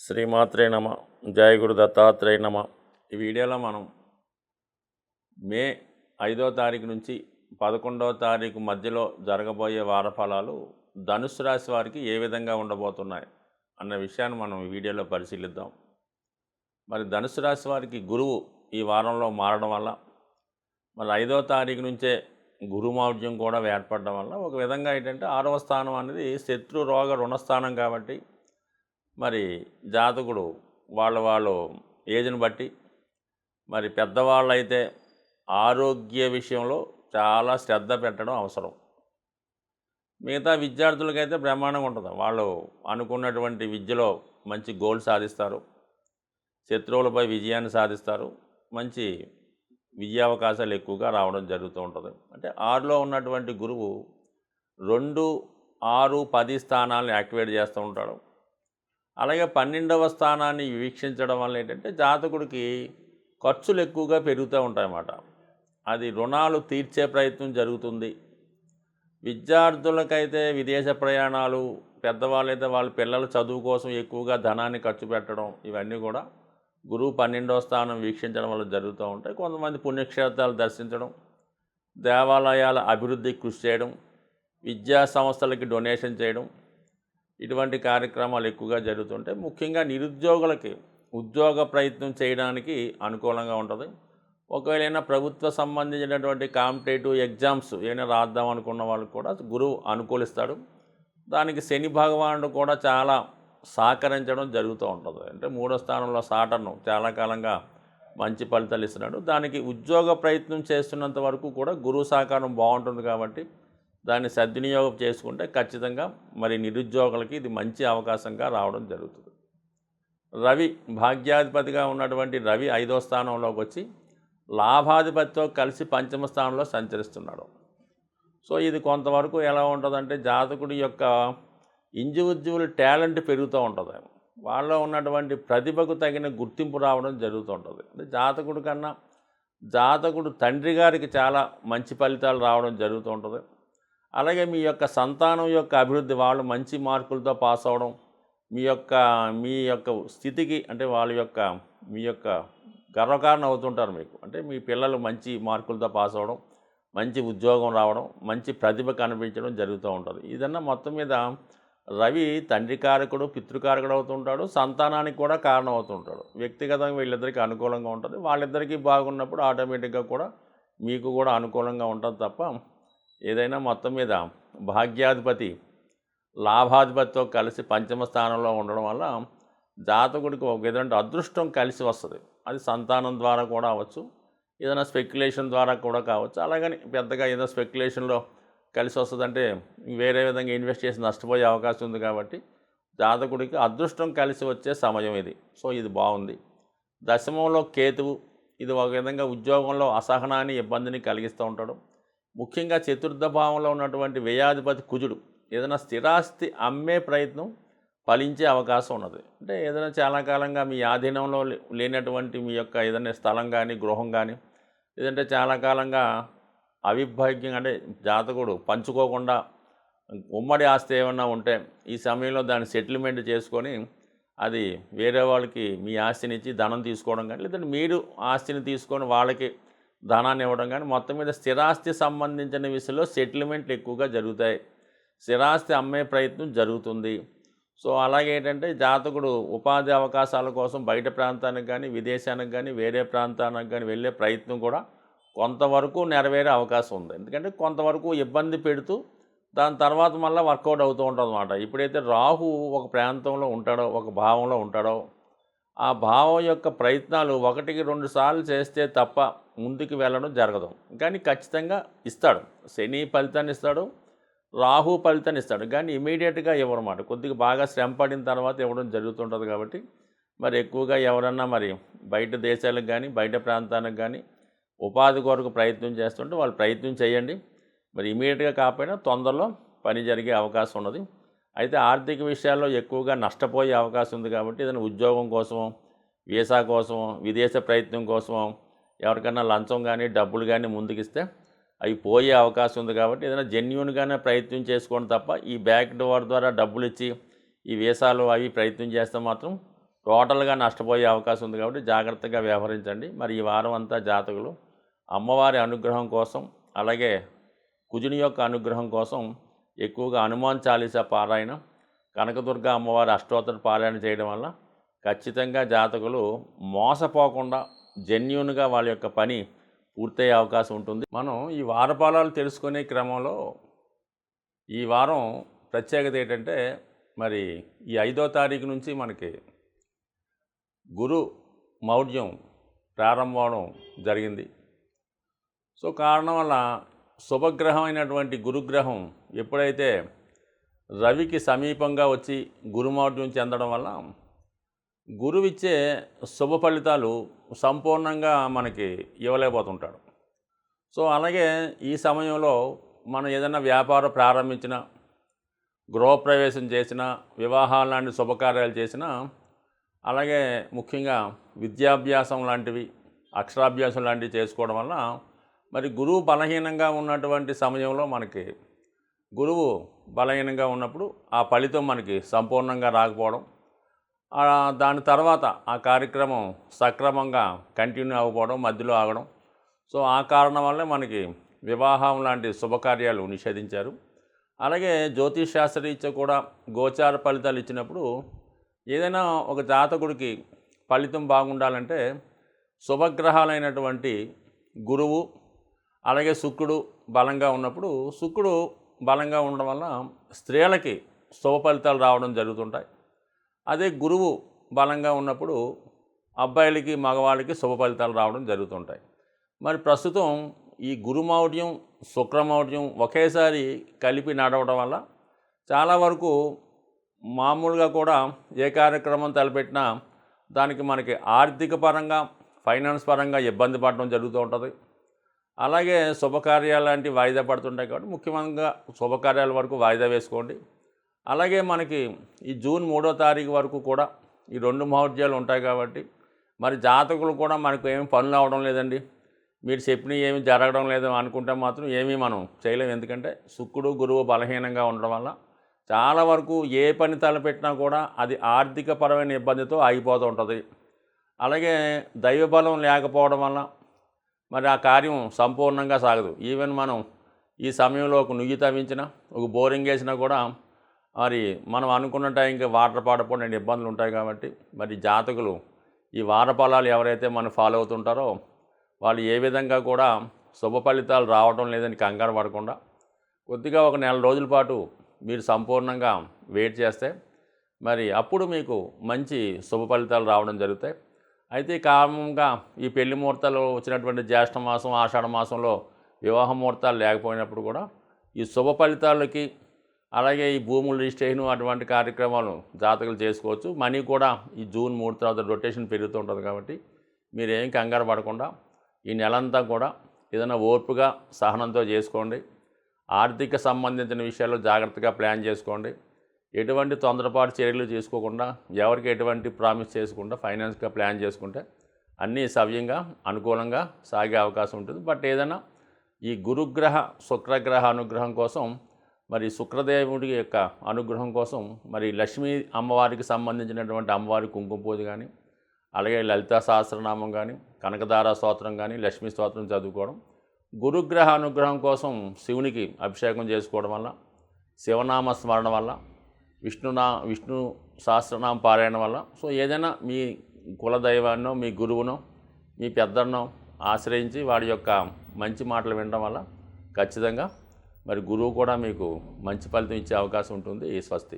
శ్రీమాత్రే నమ. జయ గురు దత్తాత్రేయ నమ. ఈ వీడియోలో మనం మే 5వ తారీఖు నుంచి 11వ తారీఖు మధ్యలో జరగబోయే వార ఫలాలు ధనుసు రాశి వారికి ఏ విధంగా ఉండబోతున్నాయి అన్న విషయాన్ని మనం ఈ వీడియోలో పరిశీలిద్దాం. మరి ధనుసు రాశి వారికి గురువు ఈ వారంలో మారడం వల్ల, మరి 5వ తారీఖు నుంచే గురుమౌఢ్యం కూడా ఏర్పడడం వల్ల ఒక విధంగా ఏంటంటే 6వ స్థానం అనేది శత్రు రోగ రుణస్థానం కాబట్టి మరి జాతకుడు వాళ్ళు ఏజ్ని బట్టి మరి పెద్దవాళ్ళు అయితే ఆరోగ్య విషయంలో చాలా శ్రద్ధ పెట్టడం అవసరం. మిగతా విద్యార్థులకైతే బ్రహ్మాండంగా ఉంటుంది. వాళ్ళు అనుకున్నటువంటి విద్యలో మంచి గోల్ సాధిస్తారు, శత్రువులపై విజయాన్ని సాధిస్తారు, మంచి విజయావకాశాలు ఎక్కువగా రావడం జరుగుతూ ఉంటుంది. అంటే 6లో ఉన్నటువంటి గురువు 2, 6, 10 స్థానాలను యాక్టివేట్ చేస్తూ ఉంటాడు. అలాగే 12వ స్థానాన్ని వీక్షించడం వల్ల ఏంటంటే జాతకుడికి ఖర్చులు ఎక్కువగా పెరుగుతూ ఉంటాయన్నమాట. అది రుణాలు తీర్చే ప్రయత్నం జరుగుతుంది. విద్యార్థులకైతే విదేశ ప్రయాణాలు, పెద్దవాళ్ళైతే వాళ్ళ పిల్లల చదువు కోసం ఎక్కువగా ధనాన్ని ఖర్చు పెట్టడం, ఇవన్నీ కూడా గురువు 12వ స్థానం వీక్షించడం వల్ల జరుగుతూ ఉంటాయి. కొంతమంది పుణ్యక్షేత్రాలు దర్శించడం, దేవాలయాల అభివృద్ధికి కృషి చేయడం, విద్యా సంస్థలకి డొనేషన్ చేయడం, ఇటువంటి కార్యక్రమాలు ఎక్కువగా జరుగుతుంటాయి. ముఖ్యంగా నిరుద్యోగులకి ఉద్యోగ ప్రయత్నం చేయడానికి అనుకూలంగా ఉంటుంది. ఒకవేళ ప్రభుత్వ సంబంధించినటువంటి కాంపిటేటివ్ ఎగ్జామ్స్ ఏమైనా రాద్దాం అనుకున్న వాళ్ళకి కూడా గురువు అనుకూలిస్తాడు. దానికి శని భగవానుడు కూడా చాలా సహకరించడం జరుగుతూ ఉంటుంది. అంటే 3వ స్థానంలో సాటర్ను చాలా కాలంగా మంచి ఫలితాలు ఇస్తున్నాడు. దానికి ఉద్యోగ ప్రయత్నం చేస్తున్నంత వరకు కూడా గురువు సహకారం బాగుంటుంది కాబట్టి దాన్ని సద్వినియోగం చేసుకుంటే ఖచ్చితంగా మరి నిరుద్యోగులకి ఇది మంచి అవకాశంగా రావడం జరుగుతుంది. రవి భాగ్యాధిపతిగా ఉన్నటువంటి రవి 5వ స్థానంలోకి వచ్చి లాభాధిపతితో కలిసి 5వ స్థానంలో సంచరిస్తున్నాడు. సో ఇది కొంతవరకు ఎలా ఉంటుందంటే జాతకుడి యొక్క ఇండివిజువల్ టాలెంట్ పెరుగుతూ ఉంటుంది. వాళ్ళలో ఉన్నటువంటి ప్రతిభకు తగిన గుర్తింపు రావడం జరుగుతూ ఉంటుంది. అంటే జాతకుడి కన్నా జాతకుడు తండ్రి గారికి చాలా మంచి ఫలితాలు రావడం జరుగుతూ ఉంటుంది. అలాగే మీ యొక్క సంతానం యొక్క అభివృద్ధి, వాళ్ళు మంచి మార్కులతో పాస్ అవ్వడం, మీ యొక్క స్థితికి అంటే మీ యొక్క గర్వకారణం అవుతుంటారు మీకు. అంటే మీ పిల్లలు మంచి మార్కులతో పాస్ అవ్వడం, మంచి ఉద్యోగం రావడం, మంచి ప్రతిభ కనిపించడం జరుగుతూ ఉంటుంది. ఇదన్నా మొత్తం మీద రవి తండ్రి కారకుడు, పితృకారకుడు అవుతుంటాడు, సంతానానికి కూడా కారణం అవుతుంటాడు. వ్యక్తిగతంగా వీళ్ళిద్దరికీ అనుకూలంగా ఉంటుంది. వాళ్ళిద్దరికీ బాగున్నప్పుడు ఆటోమేటిక్గా కూడా మీకు కూడా అనుకూలంగా ఉంటుంది తప్ప ఏదైనా మొత్తం మీద భాగ్యాధిపతి లాభాధిపతితో కలిసి 5వ స్థానంలో ఉండడం వల్ల జాతకుడికి ఒక విధంగా అదృష్టం కలిసి వస్తుంది. అది సంతానం ద్వారా కూడా అవ్వచ్చు, ఏదైనా స్పెక్యులేషన్ ద్వారా కూడా కావచ్చు. అలాగని పెద్దగా ఏదో స్పెక్యులేషన్లో కలిసి వస్తుందంటే వేరే విధంగా ఇన్వెస్ట్ చేసి నష్టపోయే అవకాశం ఉంది కాబట్టి జాతకుడికి అదృష్టం కలిసి వచ్చే సమయం ఇది. సో ఇది బాగుంది. దశమంలో కేతువు, ఇది ఒక విధంగా ఉద్యోగంలో అసహనాన్ని, ఇబ్బందిని కలిగిస్తూ ఉంటాడు. ముఖ్యంగా చతుర్థ భావంలో ఉన్నటువంటి వ్యయాధిపతి కుజుడు ఏదైనా స్థిరాస్తి అమ్మే ప్రయత్నం ఫలించే అవకాశం ఉన్నది. అంటే ఏదైనా చాలా కాలంగా మీ ఆధీనంలో లేనటువంటి మీ యొక్క ఏదైనా స్థలం కానీ, గృహం కానీ, లేదంటే చాలా కాలంగా అవిభాగ్యం అంటే జాతకుడు పంచుకోకుండా ఉమ్మడి ఆస్తి ఏమన్నా ఉంటే ఈ సమయంలో దాన్ని సెటిల్మెంట్ చేసుకొని అది వేరే వాళ్ళకి మీ ఆస్తిని ఇచ్చి ధనం తీసుకోవడం కానీ, లేదంటే మీరు ఆస్తిని తీసుకొని వాళ్ళకి ధనాన్ని ఇవ్వడం కానీ, మొత్తం మీద స్థిరాస్తి సంబంధించిన విషయంలో సెటిల్మెంట్లు ఎక్కువగా జరుగుతాయి. స్థిరాస్తి అమ్మే ప్రయత్నం జరుగుతుంది. సో అలాగే ఏంటంటే జాతకుడు ఉపాధి అవకాశాల కోసం బయట ప్రాంతానికి కానీ, విదేశానికి కానీ, వేరే ప్రాంతానికి కానీ వెళ్ళే ప్రయత్నం కూడా కొంతవరకు నెరవేరే అవకాశం ఉంది. ఎందుకంటే కొంతవరకు ఇబ్బంది పెడుతూ దాని తర్వాత మళ్ళీ వర్కౌట్ అవుతూ ఉంటుంది అన్నమాట. ఇప్పుడైతే రాహు ఒక ప్రాంతంలో ఉంటాడో, ఒక భావంలో ఉంటాడో, ఆ భావం యొక్క ప్రయత్నాలు 1-2 సార్లు చేస్తే తప్ప ముందుకు వెళ్ళడం జరగదు. కానీ ఖచ్చితంగా ఇస్తాడు. శని ఫలితాన్ని ఇస్తాడు, రాహు ఫలితాన్ని ఇస్తాడు, కానీ ఇమీడియట్గా ఇవ్వరన్నమాట. కొద్దిగా బాగా శ్రమ పడిన తర్వాత ఇవ్వడం జరుగుతుంటుంది. కాబట్టి మరి ఎక్కువగా ఎవరన్నా మరి బయట దేశాలకు కానీ, బయట ప్రాంతానికి కానీ ఉపాధి కొరకు ప్రయత్నం చేస్తుంటే వాళ్ళు ప్రయత్నం చేయండి. మరి ఇమీడియట్గా కాకపోయినా తొందరలో పని జరిగే అవకాశం ఉన్నది. అయితే ఆర్థిక విషయాల్లో ఎక్కువగా నష్టపోయే అవకాశం ఉంది. కాబట్టి ఏదైనా ఉద్యోగం కోసమో, వీసా కోసమో, విదేశ ప్రయత్నం కోసమో ఎవరికైనా లంచం కానీ, డబ్బులు కానీ ముందుకిస్తే అవి పోయే అవకాశం ఉంది. కాబట్టి ఏదైనా జెన్యూన్గానే ప్రయత్నం చేసుకోండి తప్ప ఈ బ్యాక్ డోర్ ద్వారా డబ్బులు ఇచ్చి ఈ వీసాలు అవి ప్రయత్నం చేస్తే మాత్రం టోటల్గా నష్టపోయే అవకాశం ఉంది కాబట్టి జాగ్రత్తగా వ్యవహరించండి. మరి ఈ వారం అంతా జాతకులు అమ్మవారి అనుగ్రహం కోసం, అలాగే కుజుని యొక్క అనుగ్రహం కోసం ఎక్కువగా హనుమాన్ చాలీసా పారాయణ, కనకదుర్గ అమ్మవారి అష్టోత్తర పారాయణ చేయడం వల్ల ఖచ్చితంగా జాతకులు మోసపోకుండా జెన్యూన్గా వాళ్ళ యొక్క పని పూర్తయ్యే అవకాశం ఉంటుంది. మనం ఈ వారఫలాలు తెలుసుకునే క్రమంలో ఈ వారం ప్రత్యేకత ఏంటంటే, మరి ఈ 5వ తారీఖు నుంచి మనకి గురు మౌఢ్యం ప్రారంభం జరిగింది. సో కారణం వల్ల శుభగ్రహం అయినటువంటి గురుగ్రహం ఎప్పుడైతే రవికి సమీపంగా వచ్చి గురుమౌఢ్యం చెందడం వల్ల గురువిచ్చే శుభ ఫలితాలు సంపూర్ణంగా మనకి ఇవ్వలేకపోతుంటాడు. సో అలాగే ఈ సమయంలో మనం ఏదైనా వ్యాపారం ప్రారంభించినా, గృహప్రవేశం చేసినా, వివాహాలు లాంటి శుభకార్యాలు చేసినా, అలాగే ముఖ్యంగా విద్యాభ్యాసం లాంటివి, అక్షరాభ్యాసం లాంటివి చేసుకోవడం వల్ల మరి గురువు బలహీనంగా ఉన్నటువంటి సమయంలో మనకి గురువు బలహీనంగా ఉన్నప్పుడు ఆ ఫలితం మనకి సంపూర్ణంగా రాకపోవడం, దాని తర్వాత ఆ కార్యక్రమం సక్రమంగా కంటిన్యూ అవ్వకపోవడం, మధ్యలో ఆగడం. సో ఆ కారణం వల్లే మనకి వివాహం లాంటి శుభకార్యాలు నిషేధించారు. అలాగే జ్యోతిష్ శాస్త్రరీత్యా కూడా గోచార ఫలితాలు ఇచ్చినప్పుడు ఏదైనా ఒక జాతకుడికి ఫలితం బాగుండాలంటే శుభగ్రహాలైనటువంటి గురువు, అలాగే శుక్రుడు బలంగా ఉన్నప్పుడు, శుక్రుడు బలంగా ఉండడం వల్ల స్త్రీలకి శుభ ఫలితాలు రావడం జరుగుతుంటాయి. అదే గురువు బలంగా ఉన్నప్పుడు అబ్బాయిలకి, మగవాళ్ళకి శుభ ఫలితాలు రావడం జరుగుతుంటాయి. మరి ప్రస్తుతం ఈ గురుమౌఢ్యం, శుక్రమౌఢ్యం ఒకేసారి కలిపి నడవడం వల్ల చాలా వరకు మామూలుగా కూడా ఏ కార్యక్రమం తలపెట్టినా దానికి మనకి ఆర్థిక పరంగా, ఫైనాన్స్ పరంగా ఇబ్బంది పడడం జరుగుతూ ఉంటుంది. అలాగే శుభకార్యాలు లాంటివి వాయిదా పడుతుంటాయి కాబట్టి ముఖ్యంగా శుభకార్యాల వరకు వాయిదా వేసుకోండి. అలాగే మనకి ఈ జూన్ 3వ తారీఖు వరకు కూడా ఈ 2 మహోద్యాలు ఉంటాయి కాబట్టి మరి జాతకులు కూడా మనకు ఏమి పనులు అవడం లేదండి, మీరు చెప్పినవి ఏమి జరగడం లేదు అనుకుంటే మాత్రం ఏమీ మనం చేయలేము. ఎందుకంటే శుక్రుడు, గురువు బలహీనంగా ఉండడం వల్ల చాలా వరకు ఏ పని తలపెట్టినా కూడా అది ఆర్థిక పరమైన ఇబ్బందితో ఆగిపోతూ ఉంటుంది. అలాగే దైవబలం లేకపోవడం వల్ల మరి ఆ కార్యం సంపూర్ణంగా సాగదు. ఈవెన్ మనం ఈ సమయంలో ఒక నుయ్యి తవ్వించినా, ఒక బోరింగ్ వేసినా కూడా మరి మనం అనుకున్న టైంకి వాటర్ పడకపోవడం ఇబ్బందులు ఉంటాయి. కాబట్టి మరి జాతకులు ఈ వార ఫలాలు ఎవరైతే మనం ఫాలో అవుతుంటారో వాళ్ళు ఏ విధంగా కూడా శుభ ఫలితాలు రావడం లేదని కంగారు పడకుండా కొద్దిగా ఒక నెల రోజుల పాటు మీరు సంపూర్ణంగా వెయిట్ చేస్తే మరి అప్పుడు మీకు మంచి శుభ ఫలితాలు రావడం జరుగుతాయి. అయితే కారణంగా ఈ పెళ్లి ముహూర్తాలు వచ్చినటువంటి జ్యేష్ఠ మాసం, ఆషాఢ మాసంలో వివాహ ముహూర్తాలు లేకపోయినప్పుడు కూడా ఈ శుభ ఫలితాలకి, అలాగే ఈ భూముల రిజిస్ట్రేషన్ అటువంటి కార్యక్రమాలు జాతకులు చేసుకోవచ్చు. మనీ కూడా ఈ జూన్ 3 తర్వాత రొటేషన్ పెరుగుతూ ఉంటుంది. కాబట్టి మీరేం కంగారు పడకుండా ఈ నెలంతా కూడా ఏదైనా ఓర్పుగా, సహనంతో చేసుకోండి. ఆర్థిక సంబంధించిన విషయాల్లో జాగ్రత్తగా ప్లాన్ చేసుకోండి. ఎటువంటి తొందరపాటు చర్యలు తీసుకోకుండా, ఎవరికి ఎటువంటి ప్రామిస్ చేసుకుండా ఫైనాన్స్గా ప్లాన్ చేసుకుంటే అన్నీ సవ్యంగా, అనుకూలంగా సాగే అవకాశం ఉంటుంది. బట్ ఏదైనా ఈ గురుగ్రహ, శుక్రగ్రహ అనుగ్రహం కోసం, మరి శుక్రదేవుడి యొక్క అనుగ్రహం కోసం మరి లక్ష్మీ అమ్మవారికి సంబంధించినటువంటి అమ్మవారి కుంకుమ పూజ కానీ, అలాగే లలితా సహస్రనామం కానీ, కనకదార స్తోత్రం కానీ, లక్ష్మీ స్తోత్రం చదువుకోవడం, గురుగ్రహ అనుగ్రహం కోసం శివునికి అభిషేకం చేసుకోవడం వల్ల, శివనామ స్మరణ వల్ల, విష్ణు సహస్రనామ పారాయణ వల్ల, సో ఏదైనా మీ కులదైవాన్నో, మీ గురువునో, మీ పెద్దన్నో ఆశ్రయించి వాడి యొక్క మంచి మాటలు వినడం వల్ల ఖచ్చితంగా మరి గురువు కూడా మీకు మంచి ఫలితం ఇచ్చే అవకాశం ఉంటుంది. స్వస్తి.